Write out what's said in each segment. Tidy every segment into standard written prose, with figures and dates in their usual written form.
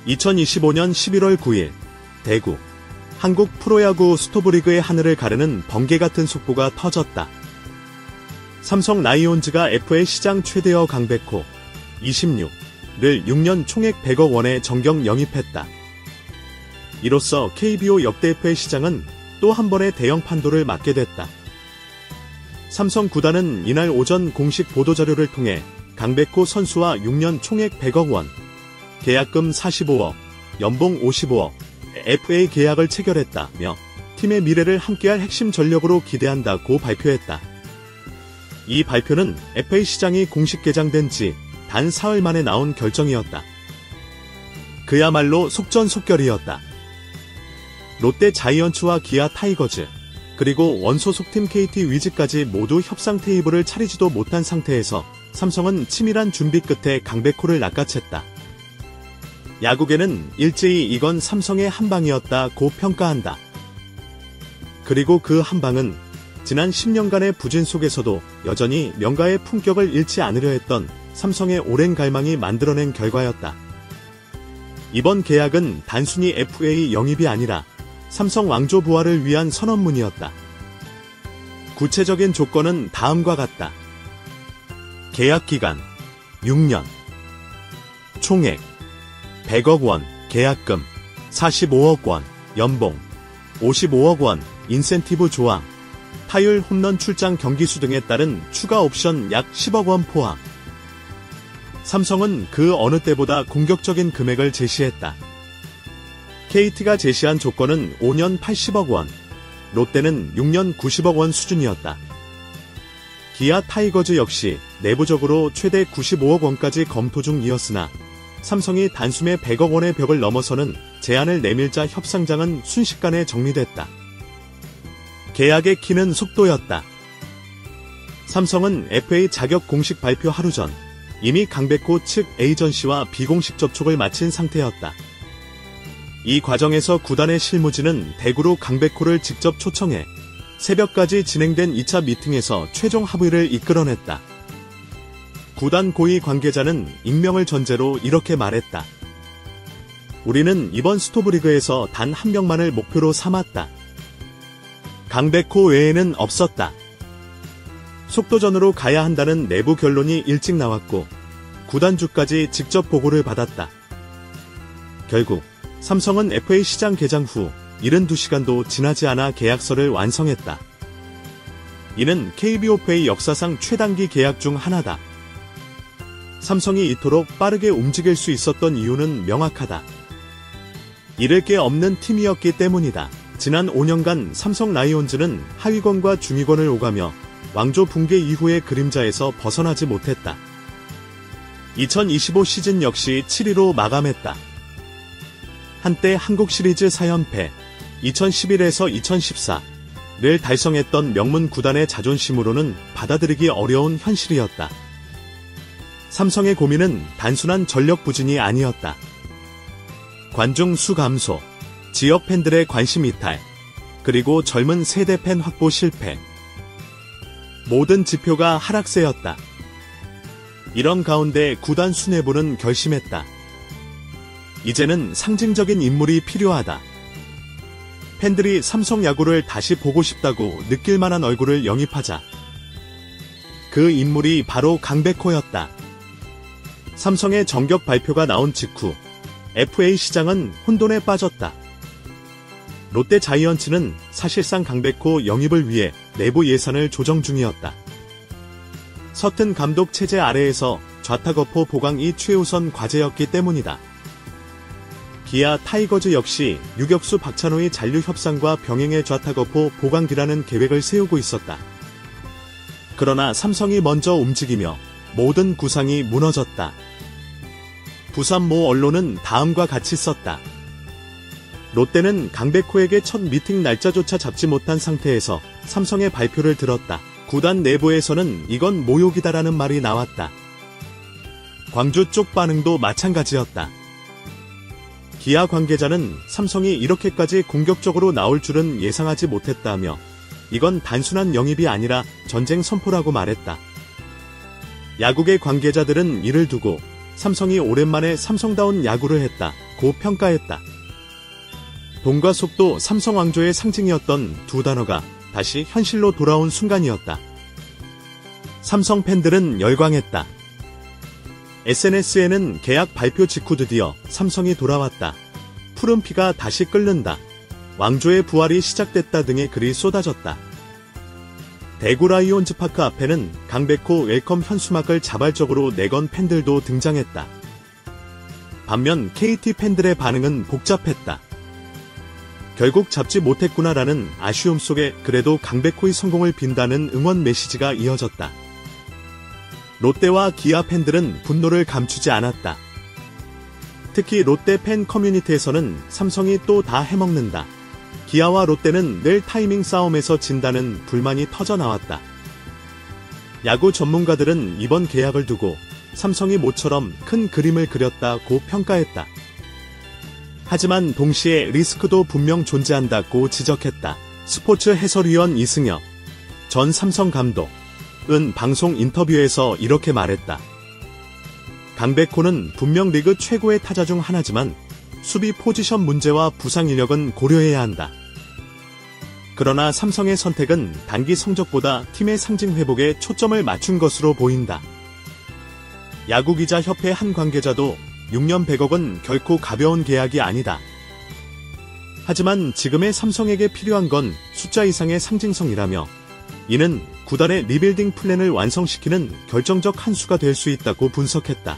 2025년 11월 9일 대구 한국 프로야구 스토브리그의 하늘을 가르는 번개 같은 속보가 터졌다. 삼성 라이온즈가 FA 시장 최대어 강백호 26를 6년 총액 100억 원에 정경 영입했다. 이로써 KBO 역대 FA 시장은 또 한 번의 대형 판도를 맞게 됐다. 삼성 구단은 이날 오전 공식 보도자료를 통해 강백호 선수와 6년 총액 100억 원, 계약금 45억, 연봉 55억, FA 계약을 체결했다며 팀의 미래를 함께할 핵심 전력으로 기대한다고 발표했다. 이 발표는 FA 시장이 공식 개장된 지 단 사흘 만에 나온 결정이었다. 그야말로 속전속결이었다. 롯데 자이언츠와 기아 타이거즈, 그리고 원소속팀 KT 위즈까지 모두 협상 테이블을 차리지도 못한 상태에서 삼성은 치밀한 준비 끝에 강백호를 낚아챘다. 야구계는 일제히 이건 삼성의 한방이었다고 평가한다. 그리고 그 한방은 지난 10년간의 부진 속에서도 여전히 명가의 품격을 잃지 않으려 했던 삼성의 오랜 갈망이 만들어낸 결과였다. 이번 계약은 단순히 FA 영입이 아니라 삼성 왕조 부활을 위한 선언문이었다. 구체적인 조건은 다음과 같다. 계약 기간 6년, 총액 100억 원, 계약금 45억 원, 연봉 55억 원, 인센티브 조항, 타율, 홈런 출장 경기수 등에 따른 추가 옵션 약 10억 원 포함. 삼성은 그 어느 때보다 공격적인 금액을 제시했다. KT가 제시한 조건은 5년 80억 원, 롯데는 6년 90억 원 수준이었다. 기아 타이거즈 역시 내부적으로 최대 95억 원까지 검토 중이었으나 삼성이 단숨에 100억 원의 벽을 넘어서는 제안을 내밀자 협상장은 순식간에 정리됐다. 계약의 키는 속도였다. 삼성은 FA 자격 공식 발표 하루 전 이미 강백호 측 에이전시와 비공식 접촉을 마친 상태였다. 이 과정에서 구단의 실무진은 대구로 강백호를 직접 초청해 새벽까지 진행된 2차 미팅에서 최종 합의를 이끌어냈다. 구단 고위 관계자는 익명을 전제로 이렇게 말했다. 우리는 이번 스토브리그에서 단 한 명만을 목표로 삼았다. 강백호 외에는 없었다. 속도전으로 가야 한다는 내부 결론이 일찍 나왔고 구단주까지 직접 보고를 받았다. 결국 삼성은 FA 시장 개장 후 72시간도 지나지 않아 계약서를 완성했다. 이는 KBO FA 역사상 최단기 계약 중 하나다. 삼성이 이토록 빠르게 움직일 수 있었던 이유는 명확하다. 잃을 게 없는 팀이었기 때문이다. 지난 5년간 삼성 라이온즈는 하위권과 중위권을 오가며 왕조 붕괴 이후의 그림자에서 벗어나지 못했다. 2025 시즌 역시 7위로 마감했다. 한때 한국 시리즈 4연패, 2011에서 2014를 달성했던 명문 구단의 자존심으로는 받아들이기 어려운 현실이었다. 삼성의 고민은 단순한 전력 부진이 아니었다. 관중 수 감소, 지역 팬들의 관심 이탈, 그리고 젊은 세대 팬 확보 실패. 모든 지표가 하락세였다. 이런 가운데 구단 수뇌부는 결심했다. 이제는 상징적인 인물이 필요하다. 팬들이 삼성 야구를 다시 보고 싶다고 느낄 만한 얼굴을 영입하자. 그 인물이 바로 강백호였다. 삼성의 정격 발표가 나온 직후 FA 시장은 혼돈에 빠졌다. 롯데 자이언츠는 사실상 강백호 영입을 위해 내부 예산을 조정 중이었다. 서튼 감독 체제 아래에서 좌타거포 보강이 최우선 과제였기 때문이다. 기아 타이거즈 역시 유격수 박찬호의 잔류 협상과 병행의 좌타거포 보강기라는 계획을 세우고 있었다. 그러나 삼성이 먼저 움직이며 모든 구상이 무너졌다. 부산 모 언론은 다음과 같이 썼다. 롯데는 강백호에게 첫 미팅 날짜조차 잡지 못한 상태에서 삼성의 발표를 들었다. 구단 내부에서는 이건 모욕이다라는 말이 나왔다. 광주 쪽 반응도 마찬가지였다. 기아 관계자는 삼성이 이렇게까지 공격적으로 나올 줄은 예상하지 못했다며 이건 단순한 영입이 아니라 전쟁 선포라고 말했다. 야구계 관계자들은 이를 두고 삼성이 오랜만에 삼성다운 야구를 했다 고 평가했다. 돈과 속도, 삼성 왕조의 상징이었던 두 단어가 다시 현실로 돌아온 순간이었다. 삼성 팬들은 열광했다. SNS에는 계약 발표 직후 드디어 삼성이 돌아왔다. 푸른 피가 다시 끓는다. 왕조의 부활이 시작됐다 등의 글이 쏟아졌다. 대구 라이온즈 파크 앞에는 강백호 웰컴 현수막을 자발적으로 내건 팬들도 등장했다. 반면 KT 팬들의 반응은 복잡했다. 결국 잡지 못했구나라는 아쉬움 속에 그래도 강백호의 성공을 빈다는 응원 메시지가 이어졌다. 롯데와 기아 팬들은 분노를 감추지 않았다. 특히 롯데 팬 커뮤니티에서는 삼성이 또 다 해먹는다. 기아와 롯데는 늘 타이밍 싸움에서 진다는 불만이 터져나왔다. 야구 전문가들은 이번 계약을 두고 삼성이 모처럼 큰 그림을 그렸다고 평가했다. 하지만 동시에 리스크도 분명 존재한다고 지적했다. 스포츠 해설위원 이승엽 전 삼성 감독은 방송 인터뷰에서 이렇게 말했다. 강백호는 분명 리그 최고의 타자 중 하나지만 수비 포지션 문제와 부상 인력은 고려해야 한다. 그러나 삼성의 선택은 단기 성적보다 팀의 상징 회복에 초점을 맞춘 것으로 보인다. 야구기자협회 한 관계자도 6년 100억은 결코 가벼운 계약이 아니다. 하지만 지금의 삼성에게 필요한 건 숫자 이상의 상징성이라며 이는 구단의 리빌딩 플랜을 완성시키는 결정적 한 수가 될 수 있다고 분석했다.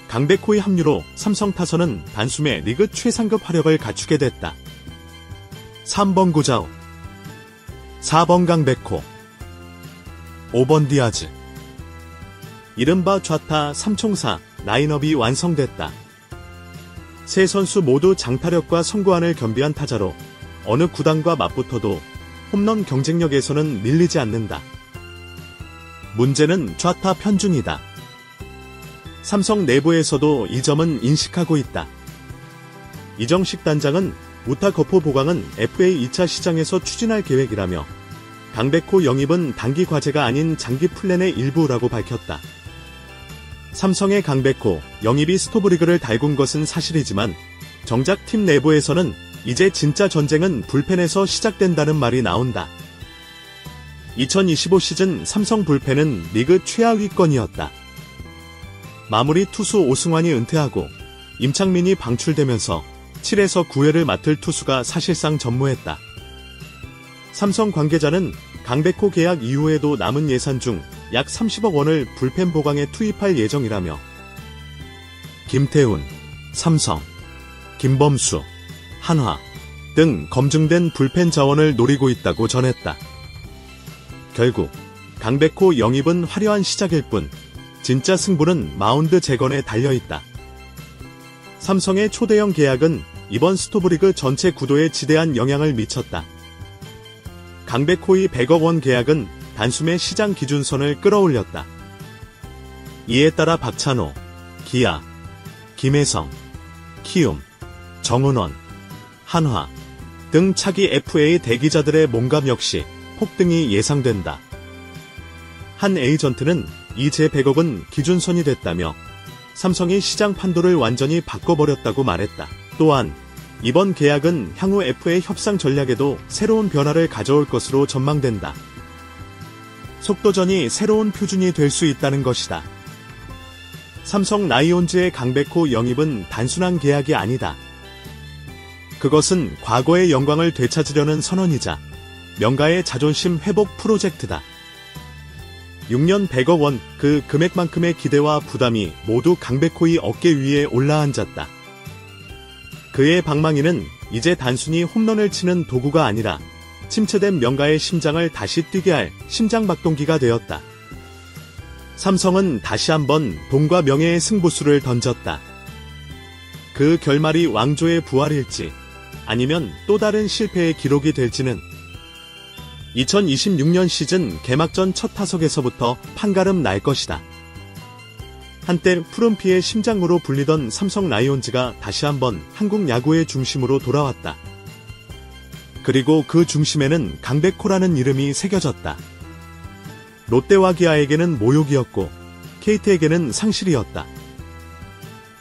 강백호의 합류로 삼성 타선은 단숨에 리그 최상급 화력을 갖추게 됐다. 3번 구자욱, 4번 강백호, 5번 디아즈. 이른바 좌타 삼총사 라인업이 완성됐다. 세 선수 모두 장타력과 선구안을 겸비한 타자로 어느 구단과 맞붙어도 홈런 경쟁력에서는 밀리지 않는다. 문제는 좌타 편중이다. 삼성 내부에서도 이 점은 인식하고 있다. 이정식 단장은 우타 거포 보강은 FA 2차 시장에서 추진할 계획이라며 강백호 영입은 단기 과제가 아닌 장기 플랜의 일부라고 밝혔다. 삼성의 강백호 영입이 스토브리그를 달군 것은 사실이지만 정작 팀 내부에서는 이제 진짜 전쟁은 불펜에서 시작된다는 말이 나온다. 2025 시즌 삼성 불펜은 리그 최하위권이었다. 마무리 투수 오승환이 은퇴하고 임창민이 방출되면서 7에서 9회를 맡을 투수가 사실상 전무했다. 삼성 관계자는 강백호 계약 이후에도 남은 예산 중 약 30억 원을 불펜 보강에 투입할 예정이라며 김태훈, 삼성, 김범수, 한화 등 검증된 불펜 자원을 노리고 있다고 전했다. 결국 강백호 영입은 화려한 시작일 뿐 진짜 승부는 마운드 재건에 달려있다. 삼성의 초대형 계약은 이번 스토브리그 전체 구도에 지대한 영향을 미쳤다. 강백호의 100억 원 계약은 단숨에 시장 기준선을 끌어올렸다. 이에 따라 박찬호, 기아, 김혜성, 키움, 정은원, 한화 등 차기 FA 대기자들의 몸값 역시 폭등이 예상된다. 한 에이전트는 이제 100억은 기준선이 됐다며 삼성이 시장 판도를 완전히 바꿔버렸다고 말했다. 또한 이번 계약은 향후 FA 협상 전략에도 새로운 변화를 가져올 것으로 전망된다. 속도전이 새로운 표준이 될 수 있다는 것이다. 삼성 라이온즈의 강백호 영입은 단순한 계약이 아니다. 그것은 과거의 영광을 되찾으려는 선언이자 명가의 자존심 회복 프로젝트다. 6년 100억 원, 그 금액만큼의 기대와 부담이 모두 강백호의 어깨 위에 올라앉았다. 그의 방망이는 이제 단순히 홈런을 치는 도구가 아니라 침체된 명가의 심장을 다시 뛰게 할 심장박동기가 되었다. 삼성은 다시 한번 돈과 명예의 승부수를 던졌다. 그 결말이 왕조의 부활일지 아니면 또 다른 실패의 기록이 될지는 2026년 시즌 개막전 첫 타석에서부터 판가름 날 것이다. 한때 푸른피의 심장으로 불리던 삼성 라이온즈가 다시 한번 한국 야구의 중심으로 돌아왔다. 그리고 그 중심에는 강백호라는 이름이 새겨졌다. 롯데와 기아에게는 모욕이었고 KT에게는 상실이었다.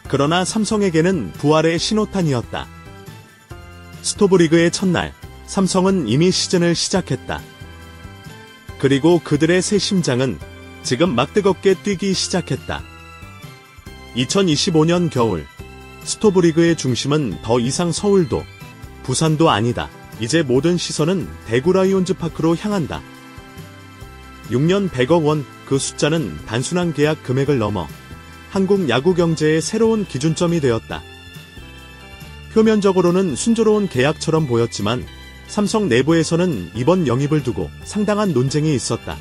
그러나 삼성에게는 부활의 신호탄이었다. 스토브리그의 첫날, 삼성은 이미 시즌을 시작했다. 그리고 그들의 새 심장은 지금 막 뜨겁게 뛰기 시작했다. 2025년 겨울, 스토브리그의 중심은 더 이상 서울도, 부산도 아니다. 이제 모든 시선은 대구 라이온즈 파크로 향한다. 6년 100억 원, 그 숫자는 단순한 계약 금액을 넘어 한국 야구 경제의 새로운 기준점이 되었다. 표면적으로는 순조로운 계약처럼 보였지만 삼성 내부에서는 이번 영입을 두고 상당한 논쟁이 있었다.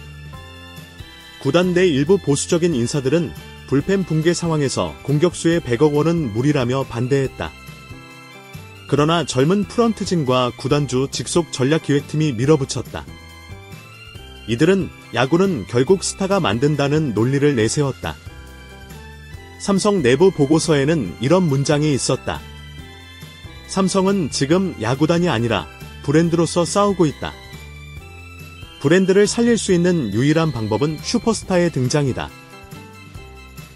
구단 내 일부 보수적인 인사들은 불펜 붕괴 상황에서 공격수의 100억 원은 무리라며 반대했다. 그러나 젊은 프런트진과 구단주 직속 전략기획팀이 밀어붙였다. 이들은 야구는 결국 스타가 만든다는 논리를 내세웠다. 삼성 내부 보고서에는 이런 문장이 있었다. 삼성은 지금 야구단이 아니라 브랜드로서 싸우고 있다. 브랜드를 살릴 수 있는 유일한 방법은 슈퍼스타의 등장이다.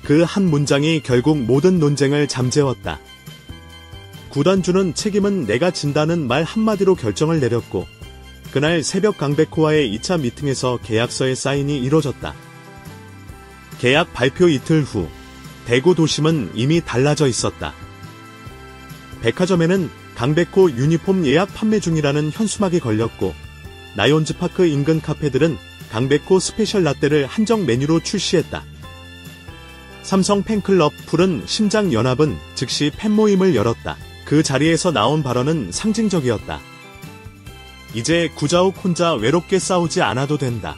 그 한 문장이 결국 모든 논쟁을 잠재웠다. 구단주는 책임은 내가 진다는 말 한마디로 결정을 내렸고 그날 새벽 강백호와의 2차 미팅에서 계약서의 사인이 이뤄졌다. 계약 발표 이틀 후 대구 도심은 이미 달라져 있었다. 백화점에는 강백호 유니폼 예약 판매 중이라는 현수막이 걸렸고 라이온즈 파크 인근 카페들은 강백호 스페셜 라떼를 한정 메뉴로 출시했다. 삼성 팬클럽 푸른 심장 연합은 즉시 팬모임을 열었다. 그 자리에서 나온 발언은 상징적이었다. 이제 구자욱 혼자 외롭게 싸우지 않아도 된다.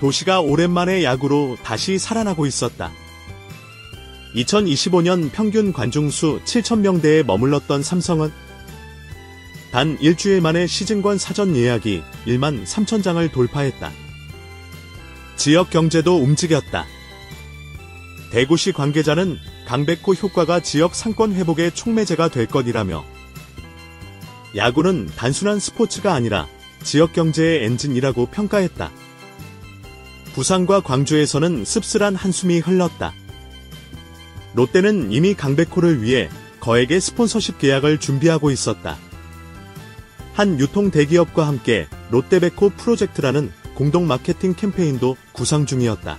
도시가 오랜만에 야구로 다시 살아나고 있었다. 2025년 평균 관중수 7,000명대에 머물렀던 삼성은 단 일주일 만에 시즌권 사전 예약이 1만 3,000장을 돌파했다. 지역 경제도 움직였다. 대구시 관계자는 강백호 효과가 지역 상권 회복의 촉매제가 될 것이라며 야구는 단순한 스포츠가 아니라 지역 경제의 엔진이라고 평가했다. 부산과 광주에서는 씁쓸한 한숨이 흘렀다. 롯데는 이미 강백호를 위해 거액의 스폰서십 계약을 준비하고 있었다. 한 유통 대기업과 함께 롯데백호 프로젝트라는 공동 마케팅 캠페인도 구상 중이었다.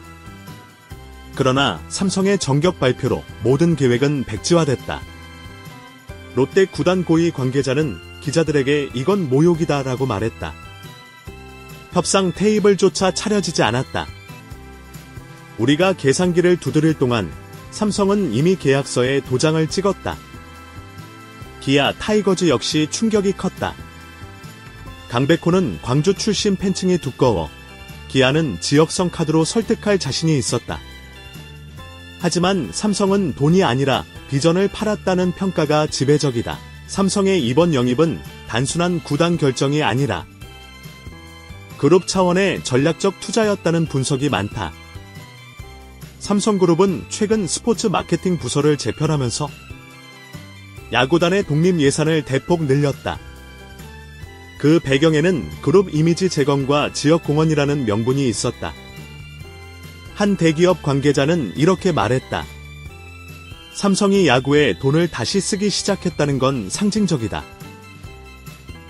그러나 삼성의 정격 발표로 모든 계획은 백지화됐다. 롯데 구단 고위 관계자는 기자들에게 이건 모욕이다라고 말했다. 협상 테이블조차 차려지지 않았다. 우리가 계산기를 두드릴 동안 삼성은 이미 계약서에 도장을 찍었다. 기아 타이거즈 역시 충격이 컸다. 강백호는 광주 출신 팬층이 두꺼워 기아는 지역성 카드로 설득할 자신이 있었다. 하지만 삼성은 돈이 아니라 비전을 팔았다는 평가가 지배적이다. 삼성의 이번 영입은 단순한 구단 결정이 아니라 그룹 차원의 전략적 투자였다는 분석이 많다. 삼성그룹은 최근 스포츠 마케팅 부서를 재편하면서 야구단의 독립 예산을 대폭 늘렸다. 그 배경에는 그룹 이미지 재건과 지역공헌이라는 명분이 있었다. 한 대기업 관계자는 이렇게 말했다. 삼성이 야구에 돈을 다시 쓰기 시작했다는 건 상징적이다.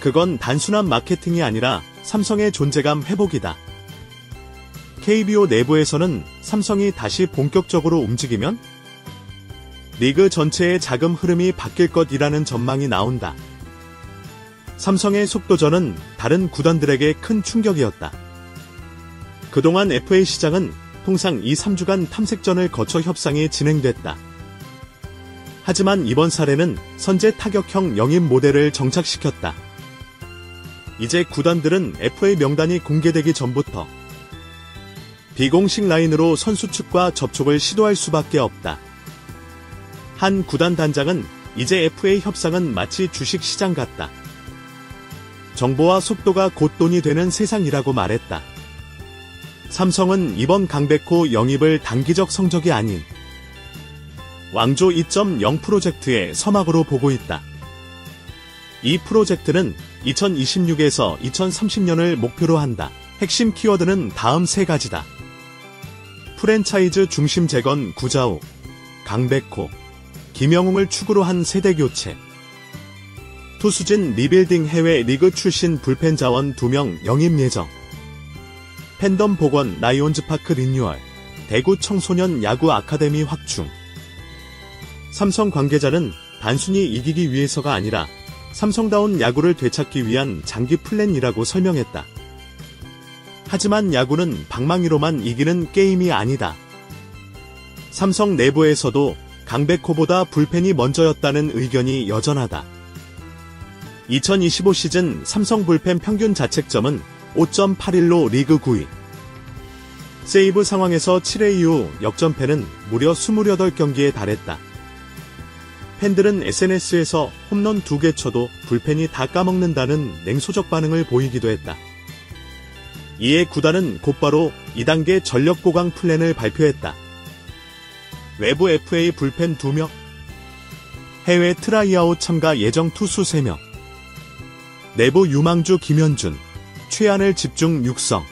그건 단순한 마케팅이 아니라 삼성의 존재감 회복이다. KBO 내부에서는 삼성이 다시 본격적으로 움직이면 리그 전체의 자금 흐름이 바뀔 것이라는 전망이 나온다. 삼성의 속도전은 다른 구단들에게 큰 충격이었다. 그동안 FA 시장은 통상 2-3주간 탐색전을 거쳐 협상이 진행됐다. 하지만 이번 사례는 선제 타격형 영입 모델을 정착시켰다. 이제 구단들은 FA 명단이 공개되기 전부터 비공식 라인으로 선수 측과 접촉을 시도할 수밖에 없다. 한 구단 단장은 이제 FA 협상은 마치 주식시장 같다. 정보와 속도가 곧 돈이 되는 세상이라고 말했다. 삼성은 이번 강백호 영입을 단기적 성적이 아닌 왕조 2.0 프로젝트의 서막으로 보고 있다. 이 프로젝트는 2026에서 2030년을 목표로 한다. 핵심 키워드는 다음 세 가지다. 프랜차이즈 중심 재건 구자욱, 강백호, 김영웅을 축으로 한 세대 교체. 투수진 리빌딩 해외 리그 출신 불펜 자원 2명 영입 예정. 팬덤 복원 라이온즈파크 리뉴얼. 대구 청소년 야구 아카데미 확충. 삼성 관계자는 단순히 이기기 위해서가 아니라 삼성다운 야구를 되찾기 위한 장기 플랜이라고 설명했다. 하지만 야구는 방망이로만 이기는 게임이 아니다. 삼성 내부에서도 강백호보다 불펜이 먼저였다는 의견이 여전하다. 2025 시즌 삼성 불펜 평균 자책점은 5.81로 리그 9위. 세이브 상황에서 7회 이후 역전패는 무려 28경기에 달했다. 팬들은 SNS에서 홈런 2개 쳐도 불펜이 다 까먹는다는 냉소적 반응을 보이기도 했다. 이에 구단은 곧바로 2단계 전력 보강 플랜을 발표했다. 외부 FA 불펜 2명, 해외 트라이아웃 참가 예정 투수 3명, 내부 유망주 김현준, 최한을 집중 육성.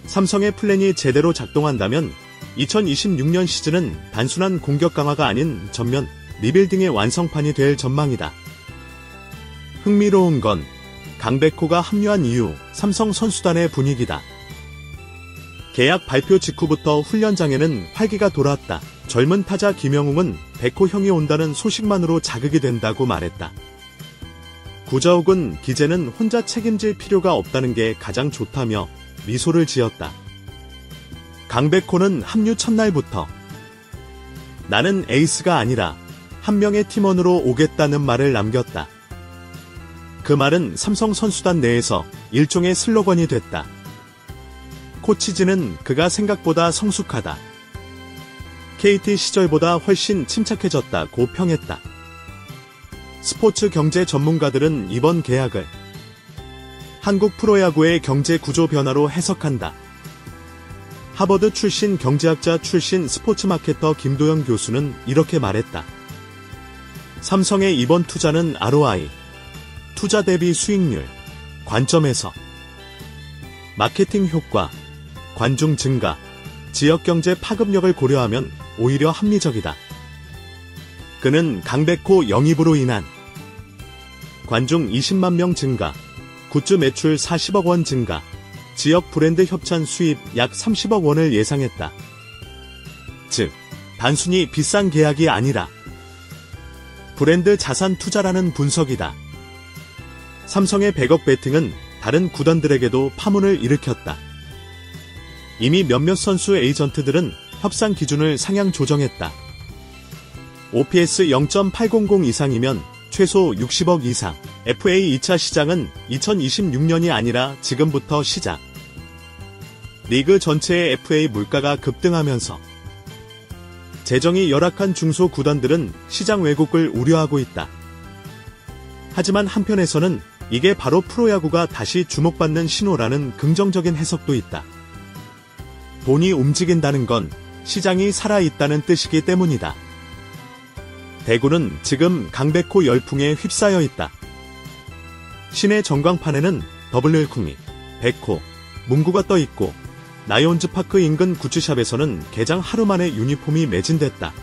삼성의 플랜이 제대로 작동한다면 2026년 시즌은 단순한 공격 강화가 아닌 전면 리빌딩의 완성판이 될 전망이다. 흥미로운 건 강백호가 합류한 이후 삼성 선수단의 분위기다. 계약 발표 직후부터 훈련장에는 활기가 돌았다. 젊은 타자 김영웅은 백호 형이 온다는 소식만으로 자극이 된다고 말했다. 구자욱은 기재는 혼자 책임질 필요가 없다는 게 가장 좋다며 미소를 지었다. 강백호는 합류 첫날부터 나는 에이스가 아니라 한 명의 팀원으로 오겠다는 말을 남겼다. 그 말은 삼성 선수단 내에서 일종의 슬로건이 됐다. 코치진은 그가 생각보다 성숙하다. KT 시절보다 훨씬 침착해졌다고 평했다. 스포츠 경제 전문가들은 이번 계약을 한국 프로야구의 경제 구조 변화로 해석한다. 하버드 출신 경제학자 출신 스포츠 마케터 김도영 교수는 이렇게 말했다. 삼성의 이번 투자는 ROI, 투자 대비 수익률, 관점에서 마케팅 효과, 관중 증가, 지역경제 파급력을 고려하면 오히려 합리적이다. 그는 강백호 영입으로 인한 관중 20만 명 증가, 굿즈 매출 40억 원 증가, 지역 브랜드 협찬 수입 약 30억 원을 예상했다. 즉, 단순히 비싼 계약이 아니라 브랜드 자산 투자라는 분석이다. 삼성의 100억 배팅은 다른 구단들에게도 파문을 일으켰다. 이미 몇몇 선수 에이전트들은 협상 기준을 상향 조정했다. OPS 0.800 이상이면 최소 60억 이상, FA 2차 시장은 2026년이 아니라 지금부터 시작. 리그 전체의 FA 물가가 급등하면서 재정이 열악한 중소 구단들은 시장 왜곡을 우려하고 있다. 하지만 한편에서는 이게 바로 프로야구가 다시 주목받는 신호라는 긍정적인 해석도 있다. 돈이 움직인다는 건 시장이 살아있다는 뜻이기 때문이다. 대구는 지금 강백호 열풍에 휩싸여 있다. 시내 전광판에는 더블일쿵이, 백호, 문구가 떠 있고 라이온즈파크 인근 굿즈샵에서는 개장 하루 만에 유니폼이 매진됐다.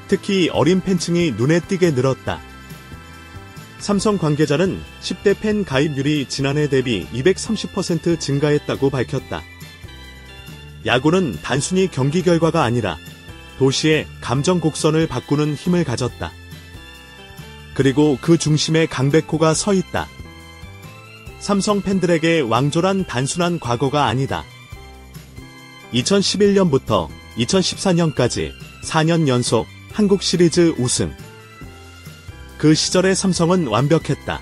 특히 어린 팬층이 눈에 띄게 늘었다. 삼성 관계자는 10대 팬 가입률이 지난해 대비 230% 증가했다고 밝혔다. 야구는 단순히 경기 결과가 아니라 도시의 감정 곡선을 바꾸는 힘을 가졌다. 그리고 그 중심에 강백호가 서 있다. 삼성 팬들에게 왕조란 단순한 과거가 아니다. 2011년부터 2014년까지 4년 연속 한국 시리즈 우승. 그 시절의 삼성은 완벽했다.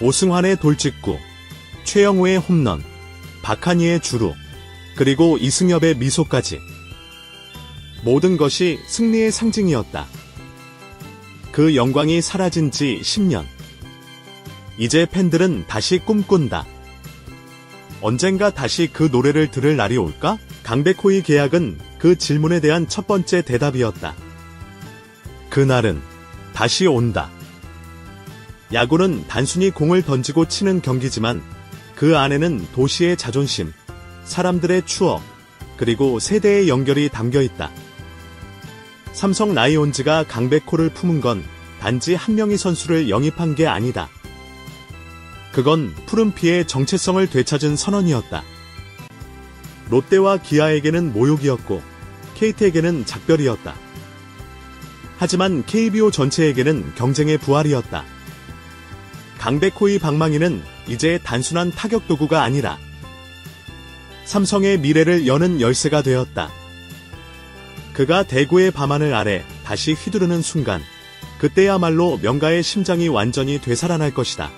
오승환의 돌직구, 최영우의 홈런, 박한희의 주루, 그리고 이승엽의 미소까지. 모든 것이 승리의 상징이었다. 그 영광이 사라진 지 10년. 이제 팬들은 다시 꿈꾼다. 언젠가 다시 그 노래를 들을 날이 올까? 강백호의 계약은 그 질문에 대한 첫 번째 대답이었다. 그날은 다시 온다. 야구는 단순히 공을 던지고 치는 경기지만 그 안에는 도시의 자존심, 사람들의 추억, 그리고 세대의 연결이 담겨 있다. 삼성 라이온즈가 강백호를 품은 건 단지 한 명의 선수를 영입한 게 아니다. 그건 푸른피의 정체성을 되찾은 선언이었다. 롯데와 기아에게는 모욕이었고 KT에게는 작별이었다. 하지만 KBO 전체에게는 경쟁의 부활이었다. 강백호의 방망이는 이제 단순한 타격 도구가 아니라 삼성의 미래를 여는 열쇠가 되었다. 그가 대구의 밤하늘 아래 다시 휘두르는 순간, 그때야말로 명가의 심장이 완전히 되살아날 것이다.